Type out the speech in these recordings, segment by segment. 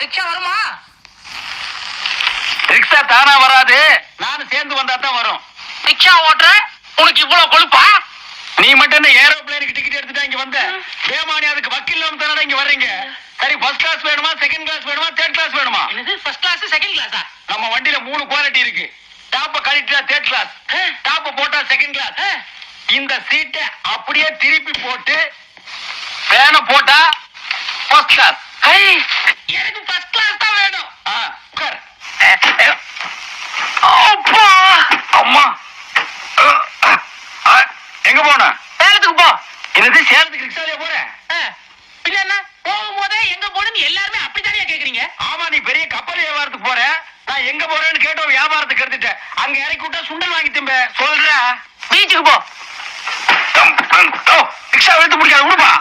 Rickshaw வருமா? Rickshaw தானா வராது, நானும் சேர்ந்து வந்தா தான் வரும். ரிக்ஷா ஓட்டுற உனக்கு இவ்வளவு கொழுப்பா? நீ மட்டும் என்ன ஏரோப்ளேனுக்கு டிக்கெட் எடுத்துட்டா இங்க வந்த? வேமானி அதுக்கு வக்கீல் இல்லாம தானடா இங்க வர்றீங்க. சரி, ஃபர்ஸ்ட் கிளாஸ் வேணுமா, செகண்ட் கிளாஸ் வேணுமா, தேர்ட் கிளாஸ் வேணுமா? என்னது ஃபர்ஸ்ட் கிளாஸ் செகண்ட் கிளாஸா? நம்ம வண்டியில 3 குவாலிட்டி இருக்கு. டாப்ப கழிட்டா தேர்ட் கிளாஸ், டாப்ப போட்டா செகண்ட் கிளாஸ். இந்த சீட்டை அப்படியே திருப்பி போட்டு ஃபேனை போட்டா ஃபர்ஸ்ட் கிளாஸ். எனக்கு ஃபர்ஸ்ட் கிளாஸ் தான் வேணும். உட்கார். அப்பா அம்மா, எங்க போன? சேலத்துக்கு போ. என்னது சேலத்துக்கு ரிக்ஷாலயே போறேன்? பின்ன என்ன, போகும்போதே எங்க போறேன்னு எல்லாருமே அப்படித்தானே கேக்குறீங்க? ஆமா, நீ பெரிய கப்பல் வியாபாரத்துக்கு போற, நான் எங்க போறேன்னு கேட்டோம். வியாபாரத்துக்கு எடுத்துட்டேன். அங்க இறக்கி விட்டா சுண்டல் வாங்கி திம்ப. சொல்ற பீச்சுக்கு போ. ரிக்ஷா எடுத்து முடிக்காது, விடுப்பா.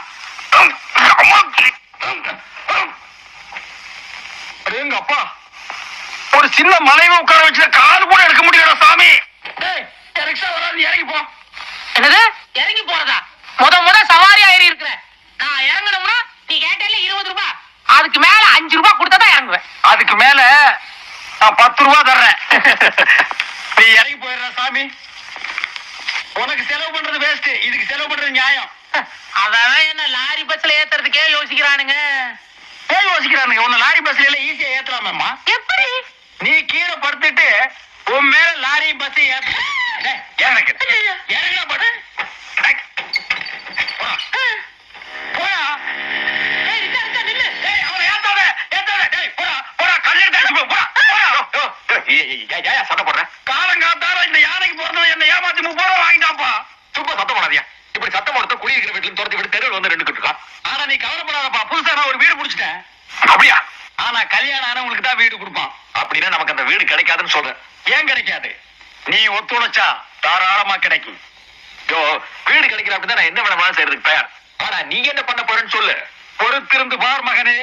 எங்க அப்பா, ஒரு சின்ன மலைவை உட்கார வச்சு கால் கூட எடுக்க முடியல சாமி. ரிக்ஷா வராது, இறங்கி போ. என்னது இறங்கி போறதா? முத சவாரி ஆயிரி இருக்கிற. நான் இறங்கணும்னா நீ கேட்டேல 20 ரூபாய், அதுக்கு மேல 5 ரூபாய் கொடுத்தா இறங்குவேன். அதுக்கு மேல நான் 10 ரூபாய் தர்றேன். நீ இறங்கி போயிடுற சாமி. உனக்கு செலவு பண்றது வேஸ்ட், இதுக்கு செலவு பண்றது நியாயம். அதான் என்ன லாரி பஸ்ல ஏத்துறதுக்கே யோசிக்கிறானுங்க. ஏன் யோசிக்கிறானுங்க? உன்னை லாரி பஸ்ல எல்லாம் ஈஸியா ஏத்தலாமேம்மா. எப்படி? நீ கீழே படுத்துட்டு உன் மேல லாரி பஸ் ஏத்த. இறங்க படு. போயா. அவனை ஏத்தாத, ஏத்தாத. போடா போடா, கல்யாணம் தாச்சு போ. சண்டை போடுறேன். காலங்காத்தால இந்த யானைக்கு பிறந்தவன் என்ன ஏமாத்தி 30 ரூபா வாங்கிட்டாப்பா. சும்மா சத்தம் போடாதியா. இப்படி சத்தம் போடுறது குடியிருக்கிற வீட்டுல துரத்தி விட்டு தெருவில் வந்து நின்றுக்கிட்டு இருக்கான். ஆனா நீ கவலைப்படாதப்பா, புதுசா நான் ஒரு வீடு முடிச்சிட்டேன். அப்படியா? ஆனா கல்யாணம் ஆனவங்களுக்கு தான் வீடு கொடுப்பான். அப்படின்னா நமக்கு அந்த வீடு கிடைக்காதுன்னு சொல்றேன். ஏன் கிடைக்காது? நீ ஒத்துழைச்சா தாராளமா கிடைக்கும். வீடு கிடைக்கிற அப்படிதான் நான் என்ன வேணாலும் செய்யறதுக்கு தயார். ஆனா நீ என்ன பண்ண போறேன்னு சொல்லு. பொறுத்திருந்து பார் மகனே.